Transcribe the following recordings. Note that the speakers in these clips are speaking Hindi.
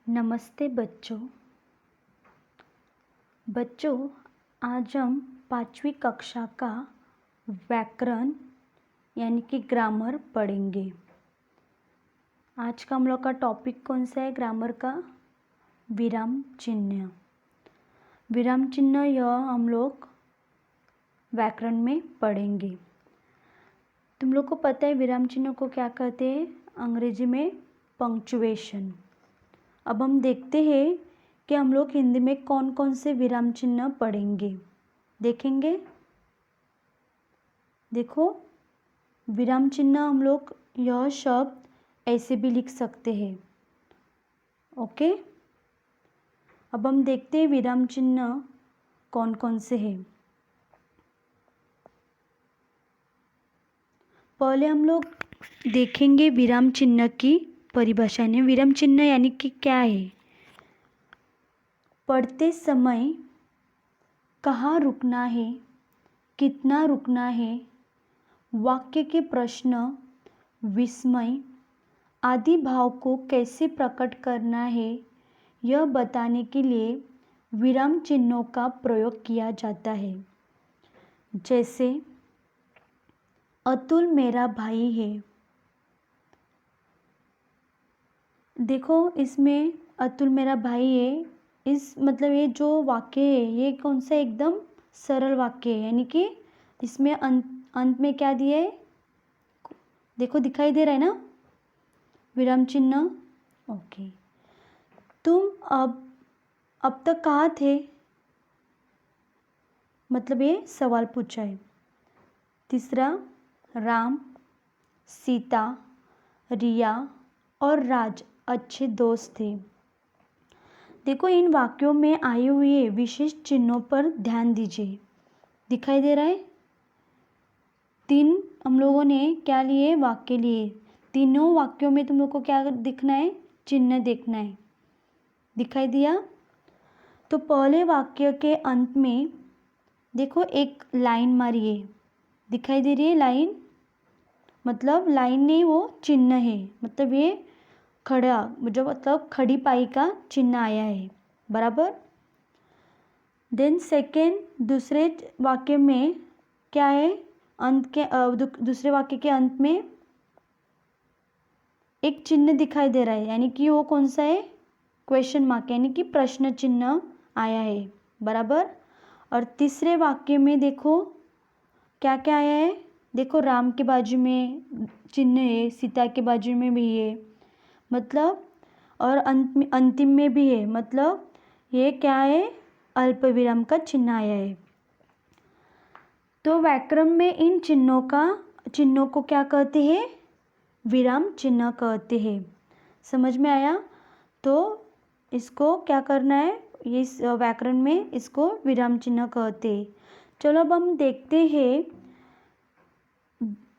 नमस्ते बच्चों। आज हम 5वीं कक्षा का व्याकरण यानी कि ग्रामर पढ़ेंगे। आज का हम लोग का टॉपिक कौन सा है? ग्रामर का विराम चिन्ह। विराम चिन्ह यह हम लोग व्याकरण में पढ़ेंगे। तुम लोग को पता है विराम चिन्ह को क्या कहते हैं? अंग्रेजी में पंक्चुएशन। अब हम देखते हैं कि हम लोग हिंदी में कौन कौन से विराम चिन्ह पढ़ेंगे, देखेंगे। देखो, विराम चिन्ह हम लोग यह शब्द ऐसे भी लिख सकते हैं। ओके, अब हम देखते हैं विराम चिन्ह कौन कौन से हैं। पहले हम लोग देखेंगे विराम चिन्ह की परिभाषा ने। विराम चिन्ह यानी कि क्या है? पढ़ते समय कहाँ रुकना है, कितना रुकना है, वाक्य के प्रश्न, विस्मय आदि भाव को कैसे प्रकट करना है, यह बताने के लिए विराम चिन्हों का प्रयोग किया जाता है। जैसे अतुल मेरा भाई है। देखो, इसमें अतुल मेरा भाई है, इस मतलब ये जो वाक्य है ये कौन सा एकदम सरल वाक्य है, यानी कि इसमें अंत में क्या दिया है? देखो, दिखाई दे रहा है ना विराम चिन्ह। ओके, तुम अब तक कहाँ थे, मतलब ये सवाल पूछा है। तीसरा, राम, सीता, रिया और राज अच्छे दोस्त थे। देखो, इन वाक्यों में आए हुए विशेष चिन्हों पर ध्यान दीजिए। दिखाई दे रहा है? 3 हम लोगों ने क्या लिए? वाक्य लिए। तीनों वाक्यों में तुम लोग को क्या दिखना है? चिन्ह देखना है। दिखाई दिया? तो पहले वाक्य के अंत में देखो एक लाइन मारिए। दिखाई दे रही है लाइन? मतलब लाइन नहीं, वो चिन्ह है। मतलब ये खड़ा, जो मतलब खड़ी पाई का चिन्ह आया है, बराबर। देन सेकेंड, दूसरे वाक्य में क्या है? अंत के दूसरे वाक्य के अंत में एक चिन्ह दिखाई दे रहा है, यानी कि वो कौन सा है? क्वेश्चन मार्क, यानी कि प्रश्न चिन्ह आया है, बराबर। और तीसरे वाक्य में देखो क्या क्या आया है? देखो, राम के बाजू में चिन्ह है, सीता के बाजू में भी है, मतलब, और अंतिम में भी है, मतलब ये क्या है? अल्प विराम का चिन्ह आया है। तो व्याकरण में इन चिन्हों को क्या कहते हैं? विराम चिन्ह कहते हैं। समझ में आया? तो इसको क्या करना है? इस व्याकरण में इसको विराम चिन्ह कहते हैं। चलो, अब हम देखते हैं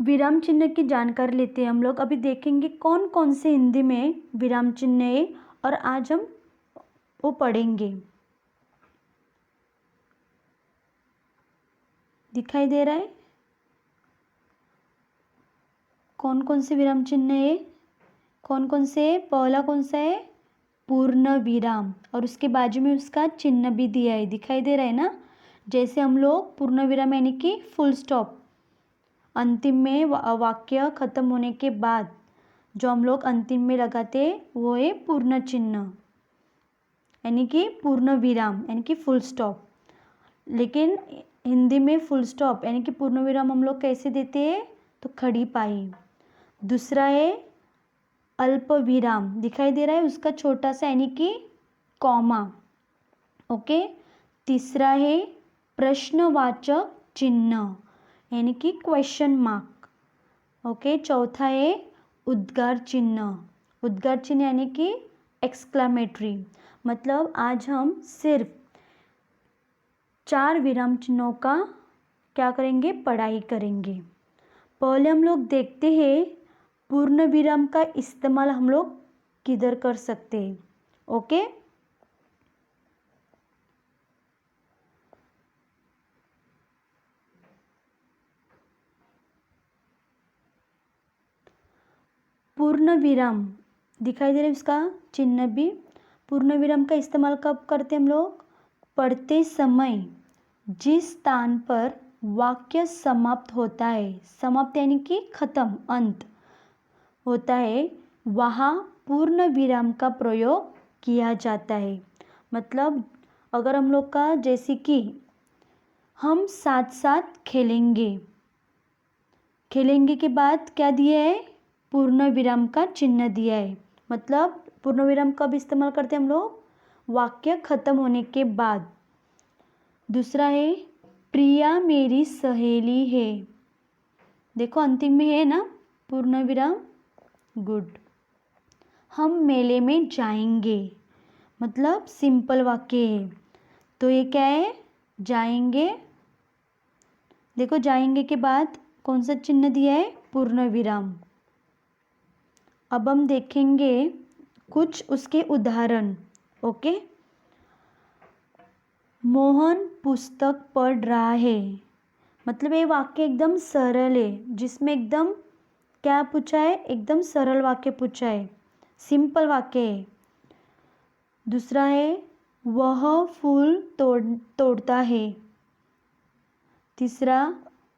विराम चिन्ह की जानकारी लेते हैं हम लोग। अभी देखेंगे कौन कौन से हिंदी में विराम चिन्ह है और आज हम वो पढ़ेंगे। दिखाई दे रहा है कौन कौन से विराम चिन्ह है? कौन कौन से? पहला कौन सा है? पूर्ण विराम, और उसके बाजू में उसका चिन्ह भी दिया है। दिखाई दे रहा है ना? जैसे हम लोग पूर्ण विराम यानी कि फुल स्टॉप, अंतिम में वाक्य खत्म होने के बाद जो हम लोग अंतिम में लगाते हैं वो है पूर्ण चिन्ह, यानी कि पूर्ण विराम यानी कि फुल स्टॉप। लेकिन हिंदी में फुल स्टॉप यानी कि पूर्ण विराम हम लोग कैसे देते हैं? तो खड़ी पाई। दूसरा है अल्प विराम, दिखाई दे रहा है उसका छोटा सा, यानी कि कॉमा। ओके। तीसरा है प्रश्नवाचक चिन्ह, यानी कि क्वेश्चन मार्क। ओके। चौथा है उद्गार चिन्ह। उद्गार चिन्ह यानी कि एक्सक्लेमेटरी। मतलब आज हम सिर्फ 4 विराम चिन्हों का क्या करेंगे? पढ़ाई करेंगे। पहले हम लोग देखते हैं पूर्ण विराम का इस्तेमाल हम लोग किधर कर सकते हैं। ओके। पूर्ण विराम दिखाई दे रहा है उसका चिन्ह भी। पूर्ण विराम का इस्तेमाल कब करते हम लोग? पढ़ते समय जिस स्थान पर वाक्य समाप्त होता है, समाप्त यानी कि खत्म, अंत होता है, वहाँ पूर्ण विराम का प्रयोग किया जाता है। मतलब अगर हम लोग का जैसे कि हम साथ साथ खेलेंगे, खेलेंगे के बाद क्या दिया है? पूर्ण विराम का चिन्ह दिया है। मतलब पूर्ण विराम कब इस्तेमाल करते हैं हम लोग? वाक्य खत्म होने के बाद। दूसरा है प्रिया मेरी सहेली है। देखो अंतिम में है ना पूर्ण विराम, गुड। हम मेले में जाएंगे, मतलब सिंपल वाक्य है, तो ये क्या है? जाएंगे। देखो जाएंगे के बाद कौन सा चिन्ह दिया है? पूर्ण विराम। अब हम देखेंगे कुछ उसके उदाहरण। ओके, मोहन पुस्तक पढ़ रहा है। मतलब ये वाक्य एकदम सरल है, जिसमें एकदम क्या पूछा है? एकदम सरल वाक्य पूछा है, सिंपल वाक्य है। दूसरा है वह फूल तोड़ता है। तीसरा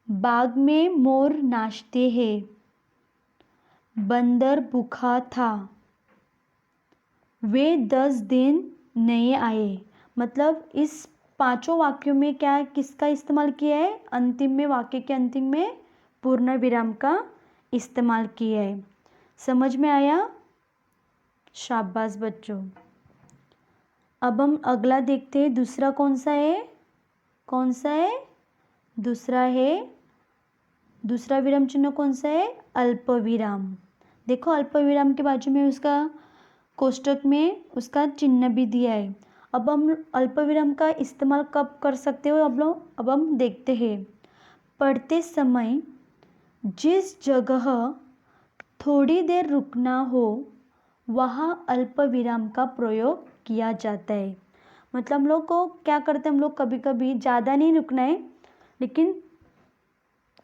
बाग में मोर नाचते हैं। बंदर भूखा था। वे 10 दिन नहीं आए। मतलब इस पांचों वाक्यों में क्या किसका इस्तेमाल किया है? अंतिम में, वाक्य के अंतिम में पूर्ण विराम का इस्तेमाल किया है। समझ में आया? शाबाश बच्चों। अब हम अगला देखते हैं, दूसरा कौन सा है? कौन सा है? दूसरा है, दूसरा विराम चिन्ह कौन सा है? अल्प विराम। देखो अल्प विराम के बाजू में उसका कोष्टक में उसका चिन्ह भी दिया है। अब हम अल्प विराम का इस्तेमाल कब कर सकते हो अब हम देखते हैं। पढ़ते समय जिस जगह थोड़ी देर रुकना हो वहाँ अल्प विराम का प्रयोग किया जाता है। मतलब हम लोग को क्या करते हैं? हम लोग कभी कभी ज़्यादा नहीं रुकना है, लेकिन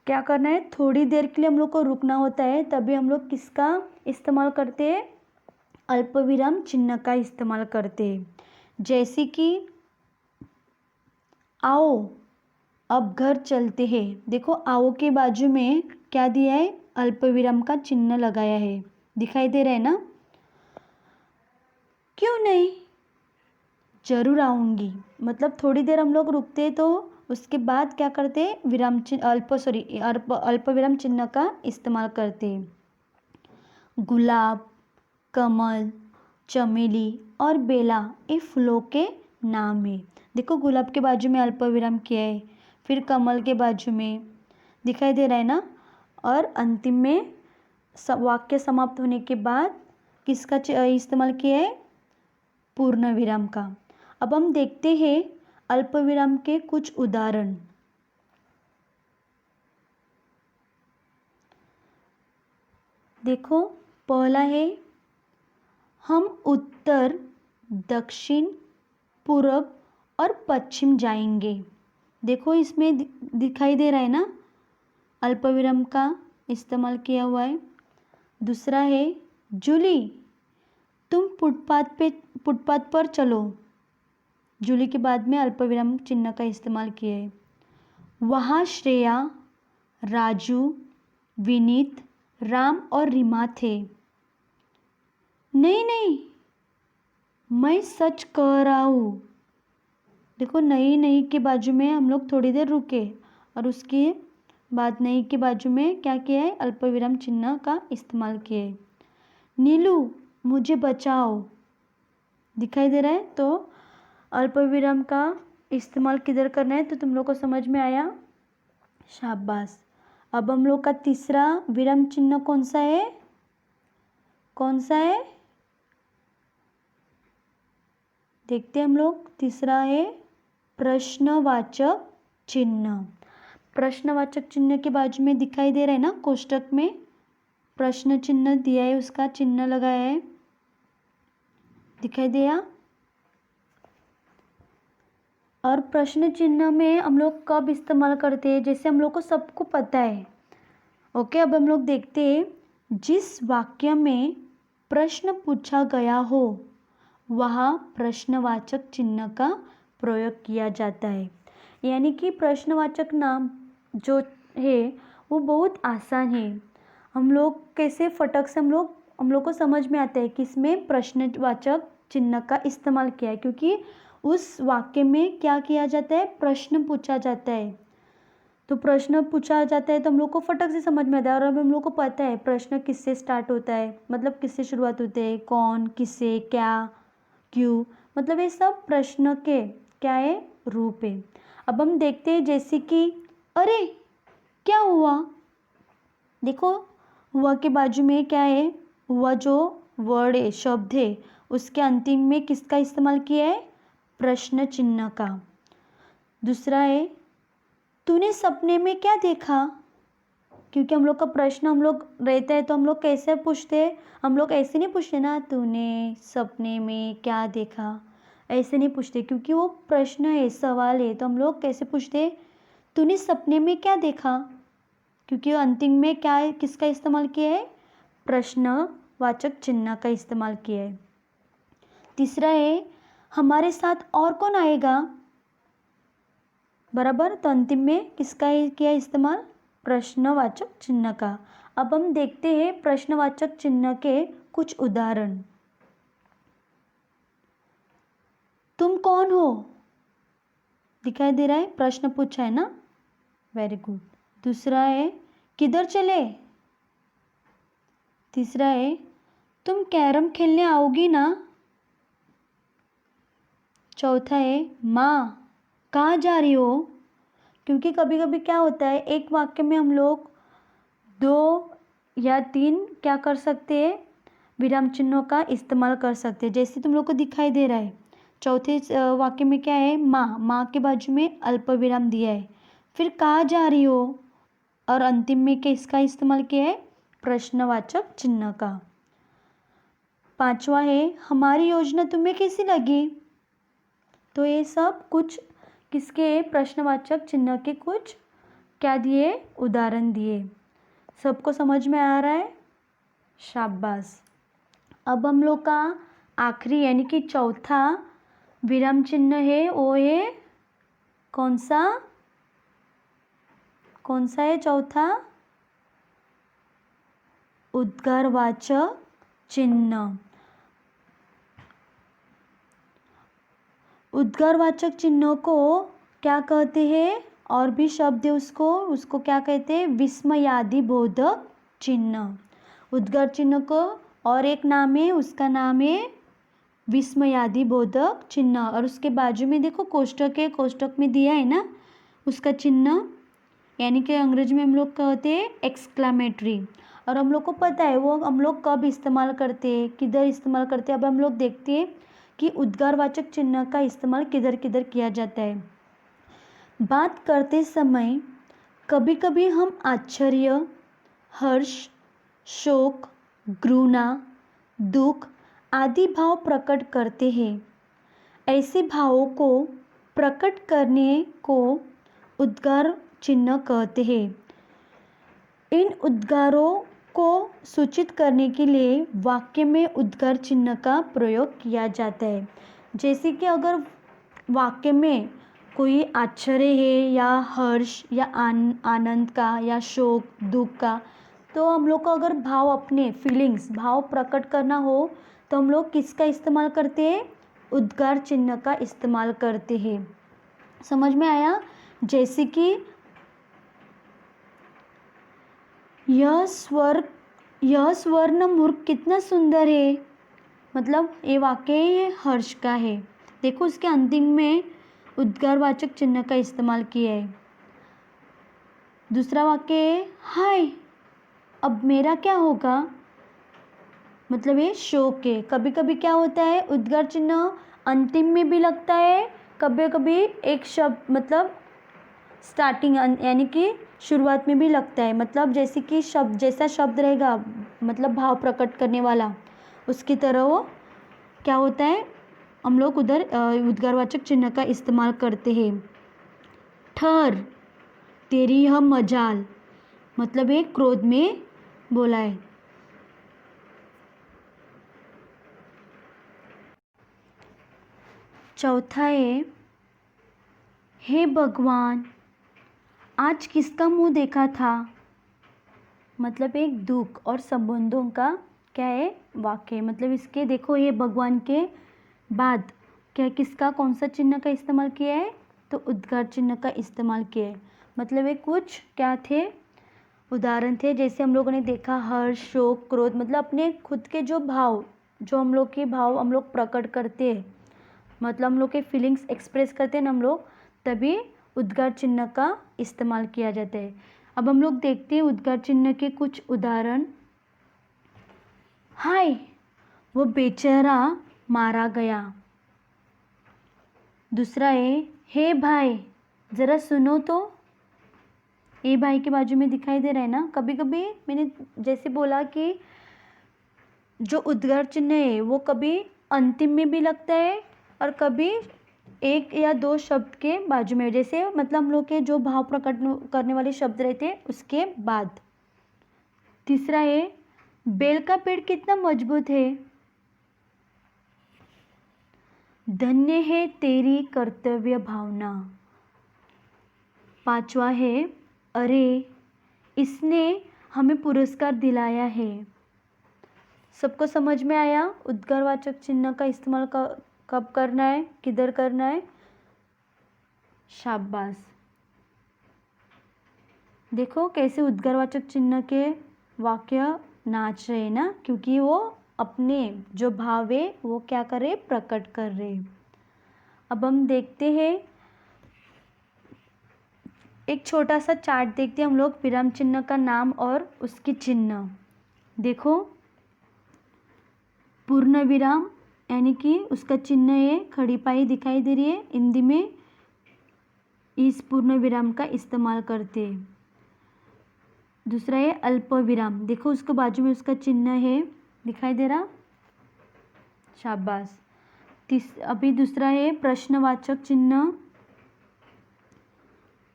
क्या करना है? थोड़ी देर के लिए हम लोग को रुकना होता है, तभी हम लोग किसका इस्तेमाल करते हैं? अल्प विराम चिन्ह का इस्तेमाल करते हैं। जैसे कि आओ अब घर चलते हैं। देखो आओ के बाजू में क्या दिया है? अल्प विराम का चिन्ह लगाया है, दिखाई दे रहा है ना? क्यों नहीं, जरूर आऊँगी। मतलब थोड़ी देर हम लोग रुकते तो उसके बाद क्या करते? विराम चिन्ह अल्प विराम चिन्ह का इस्तेमाल करते। गुलाब, कमल, चमेली और बेला ये फूलों के नाम है। देखो गुलाब के बाजू में अल्प विराम किया है, फिर कमल के बाजू में, दिखाई दे रहा है ना? और अंतिम में वाक्य समाप्त होने के बाद किसका इस्तेमाल किया है? पूर्ण विराम का। अब हम देखते हैं अल्प विराम के कुछ उदाहरण। देखो पहला है हम उत्तर, दक्षिण, पूर्व और पश्चिम जाएंगे। देखो इसमें दिखाई दे रहा है ना अल्प विराम का इस्तेमाल किया हुआ है। दूसरा है जूली तुम फुटपाथ पर चलो। जूली के बाद में अल्प विराम चिन्ह का इस्तेमाल किया है। वहाँ श्रेया, राजू, विनीत, राम और रीमा थे। नहीं नहीं, मैं सच कह रहा हूँ। देखो नहीं नहीं के बाजू में हम लोग थोड़ी देर रुके और उसके बाद नहीं के बाजू में क्या किया है? अल्प विराम चिन्ह का इस्तेमाल किया है। नीलू मुझे बचाओ, दिखाई दे रहा है? तो अल्प विराम का इस्तेमाल किधर करना है तो तुम लोग को समझ में आया? शाबाश। अब हम लोग का तीसरा विराम चिन्ह कौन सा है? कौन सा है? देखते हैं हम लोग। तीसरा है प्रश्नवाचक चिन्ह। प्रश्नवाचक चिन्ह के बाजू में दिखाई दे रहा है ना कोष्टक में प्रश्न चिन्ह दिया है, उसका चिन्ह लगाया है, दिखाई दिया? और प्रश्न चिन्ह में हम लोग कब इस्तेमाल करते हैं? जैसे हम लोग को सबको पता है। ओके, अब हम लोग देखते हैं जिस वाक्य में प्रश्न पूछा गया हो वहाँ प्रश्नवाचक चिन्ह का प्रयोग किया जाता है। यानी कि प्रश्नवाचक नाम जो है वो बहुत आसान है। हम लोग कैसे फटक से हम लोग को समझ में आता है कि इसमें प्रश्नवाचक चिन्ह का इस्तेमाल किया है, क्योंकि उस वाक्य में क्या किया जाता है, प्रश्न पूछा जाता है। तो प्रश्न पूछा जाता है तो हम लोग को फटक से समझ में आता है। और अब हम लोग को पता है प्रश्न किससे स्टार्ट होता है, मतलब किससे शुरुआत होते है, कौन, किससे, क्या, क्यों, मतलब ये सब प्रश्न के क्या है, रूप है। अब हम देखते हैं जैसे कि अरे क्या हुआ। देखो हुआ के बाजू में क्या है, हुआ जो वर्ड है, शब्द है, उसके अंतिम में किसका इस्तेमाल किया है, प्रश्न चिन्ह का। दूसरा है तूने सपने में क्या देखा। क्योंकि हम लोग का प्रश्न हम लोग रहता है तो हम लोग कैसे पूछते हैं, हम लोग ऐसे नहीं पूछते ना, तूने सपने में क्या देखा, ऐसे नहीं पूछते, क्योंकि वो प्रश्न है, सवाल है। तो हम लोग कैसे पूछते, तूने सपने में क्या देखा, क्योंकि अंतिम में क्या है, किसका इस्तेमाल किया है, प्रश्नवाचक चिन्ह का इस्तेमाल किया है। तीसरा है हमारे साथ और कौन आएगा, बराबर। तो अंतिम में किसका किया इस्तेमाल, प्रश्नवाचक चिन्ह का। अब हम देखते हैं प्रश्नवाचक चिन्ह के कुछ उदाहरण। तुम कौन हो, दिखाई दे रहा है, प्रश्न पूछा है ना, वेरी गुड। दूसरा है किधर चले। तीसरा है तुम कैरम खेलने आओगी ना। चौथा है माँ कहाँ जा रही हो। क्योंकि कभी कभी क्या होता है, एक वाक्य में हम लोग 2 या 3 क्या कर सकते हैं, विराम चिन्हों का इस्तेमाल कर सकते हैं। जैसे तुम लोग को दिखाई दे रहा है, चौथे वाक्य में क्या है, माँ, माँ के बाजू में अल्प विराम दिया है। फिर कहाँ जा रही हो, और अंतिम में किसका इस्तेमाल किया है, प्रश्नवाचक चिन्ह का। पांचवा है हमारी योजना तुम्हें कैसी लगी। तो ये सब कुछ किसके, प्रश्नवाचक चिन्ह के कुछ क्या दिए, उदाहरण दिए। सबको समझ में आ रहा है, शाबाश। अब हम लोग का आखिरी यानी कि चौथा विराम चिन्ह है, वो है कौन सा, कौन सा है चौथा, उद्गारवाचक चिन्ह। उद्गारवाचक चिन्हों को क्या कहते हैं, और भी शब्द है उसको क्या कहते हैं, विस्मयादि बोधक चिन्ह। उद्गार चिन्ह को और एक नाम है, उसका नाम है विस्मयादि बोधक चिन्ह। और उसके बाजू में देखो कोष्टक है, कोष्टक में दिया है ना उसका चिन्ह, यानी कि अंग्रेजी में हम लोग कहते हैं एक्सक्लामेटरी। और हम लोग को पता है वो हम लोग कब इस्तेमाल करते हैं, किधर इस्तेमाल करते हैं। अब हम लोग देखते हैं कि उद्गारवाचक चिन्ह का इस्तेमाल किधर किधर किया जाता है। बात करते समय कभी कभी हम आश्चर्य, हर्ष, शोक, घृणा, दुख आदि भाव प्रकट करते हैं। ऐसे भावों को प्रकट करने को उद्गार चिन्ह कहते हैं। इन उद्गारों को सूचित करने के लिए वाक्य में उद्गार चिन्ह का प्रयोग किया जाता है। जैसे कि अगर वाक्य में कोई आश्चर्य है या हर्ष या आनंद का या शोक, दुख का, तो हम लोग को अगर भाव, अपने फीलिंग्स, भाव प्रकट करना हो तो हम लोग किसका इस्तेमाल करते हैं, उद्गार चिन्ह का इस्तेमाल करते हैं। समझ में आया। जैसे कि यह स्वर्ण मूर्ख कितना सुंदर है, मतलब ये वाक्य ये हर्ष का है। देखो उसके अंतिम में उद्गारवाचक चिन्ह का इस्तेमाल किया है। दूसरा वाक्य है हाय अब मेरा क्या होगा, मतलब ये शोक है। कभी कभी क्या होता है, उद्गार चिन्ह अंतिम में भी लगता है, कभी कभी एक शब्द मतलब स्टार्टिंग यानी कि शुरुआत में भी लगता है। मतलब जैसे कि शब्द, जैसा शब्द रहेगा मतलब भाव प्रकट करने वाला, उसकी तरह वो क्या होता है, हम लोग उधर उद्गारवाचक चिन्ह का इस्तेमाल करते हैं। ठहर तेरी यह मजाल, मतलब ये क्रोध में बोला है। चौथा है, हे भगवान आज किसका मुंह देखा था। मतलब एक दुख और संबंधों का क्या है, वाक्य। मतलब इसके देखो, हे भगवान के बाद क्या किसका कौन सा चिन्ह का इस्तेमाल किया है, तो उद्गार चिन्ह का इस्तेमाल किया है। मतलब ये कुछ क्या थे, उदाहरण थे। जैसे हम लोगों ने देखा हर्ष, शोक, क्रोध, मतलब अपने खुद के जो भाव, जो हम लोग के भाव हम लोग प्रकट करते हैं, मतलब हम लोग के फीलिंग्स एक्सप्रेस करते हैं ना हम लोग, तभी उद्गार चिन्ह का इस्तेमाल किया जाता है। अब हम लोग देखते हैं उद्गार चिन्ह के कुछ उदाहरण। हाय वो बेचारा मारा गया। दूसरा है, हे भाई ज़रा सुनो तो। ए भाई के बाजू में दिखाई दे रहा है ना। कभी कभी मैंने जैसे बोला कि जो उद्गार चिन्ह है वो कभी अंतिम में भी लगता है और कभी एक या दो शब्द के बाजू में, जैसे मतलब हम लोग के जो भाव प्रकट करने वाले शब्द रहते हैं उसके बाद। तीसरा है, बेल का पेड़ कितना मजबूत है। धन्य है तेरी कर्तव्य भावना। पांचवा है, अरे इसने हमें पुरस्कार दिलाया है। सबको समझ में आया उद्गारवाचक चिन्ह का इस्तेमाल कब करना है, किधर करना है। शाबाश। देखो कैसे उद्गारवाचक चिन्ह के वाक्य नाच रहे ना, क्योंकि वो अपने जो भाव है वो क्या कर रहे, प्रकट कर रहे। अब हम देखते हैं एक छोटा सा चार्ट देखते हैं हम लोग, विराम चिन्ह का नाम और उसकी चिन्ह। देखो पूर्ण विराम यानी कि उसका चिन्ह है, खड़ी पाई दिखाई दे रही है, हिंदी में इस पूर्ण विराम का इस्तेमाल करते हैं। दूसरा है अल्प विराम, देखो उसके बाजू में उसका चिन्ह है, दिखाई दे रहा। शाबाश। अभी दूसरा है प्रश्नवाचक चिन्ह।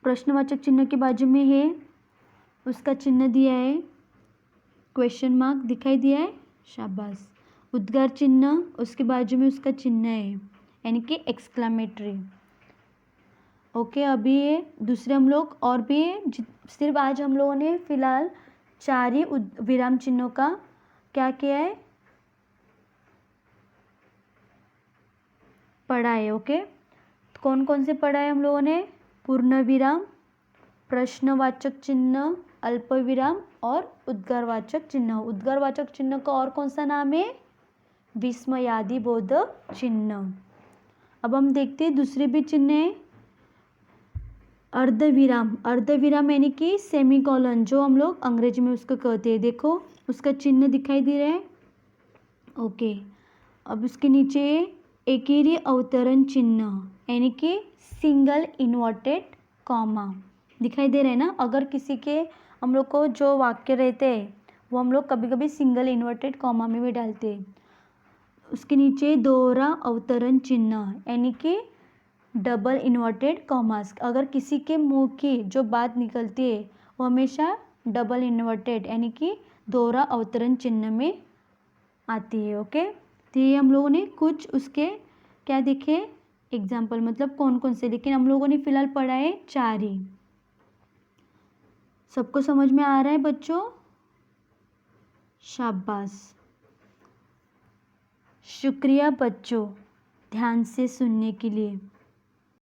प्रश्नवाचक चिन्ह के बाजू में है, उसका चिन्ह दिया है, क्वेश्चन मार्क दिखाई दिया है। शाबाश। उद्गार चिन्ह, उसके बाजू में उसका चिन्ह है यानी कि एक्सक्लेमेटरी। ओके, अभी ये दूसरे हम लोग और भी सिर्फ आज हम लोगों ने फिलहाल 4 ही विराम चिन्हों का क्या किया है, पढ़ा है। ओके, कौन कौन से पढ़ा है हम लोगों ने, पूर्ण विराम, प्रश्नवाचक चिन्ह, अल्प विराम और उद्गारवाचक चिन्ह। उद्गारवाचक चिन्ह का और कौन सा नाम है, विस्मयादि बोधक चिन्ह। अब हम देखते हैं दूसरे भी चिन्ह है, अर्धविराम। अर्धविराम यानी कि सेमीकोलन, जो हम लोग अंग्रेजी में उसको कहते हैं। देखो उसका चिन्ह दिखाई दे रहा है। ओके, अब उसके नीचे एकेरी अवतरण चिन्ह यानी कि सिंगल इन्वर्टेड कॉमा दिखाई दे रहा है ना। अगर किसी के हम लोग को जो वाक्य रहते हैं वो हम लोग कभी कभी सिंगल इन्वर्टेड कॉमा में भी डालते हैं। उसके नीचे दोहरा अवतरण चिन्ह यानी कि डबल इन्वर्टेड कॉमास। अगर किसी के मुंह की जो बात निकलती है वो हमेशा डबल इन्वर्टेड यानी कि दोहरा अवतरण चिन्ह में आती है। ओके, तो ये हम लोगों ने कुछ उसके क्या देखे एग्जाम्पल, मतलब कौन कौन से, लेकिन हम लोगों ने फिलहाल पढ़ा है 4 ही। सबको समझ में आ रहा है बच्चों। शाबाश, शुक्रिया बच्चों ध्यान से सुनने के लिए।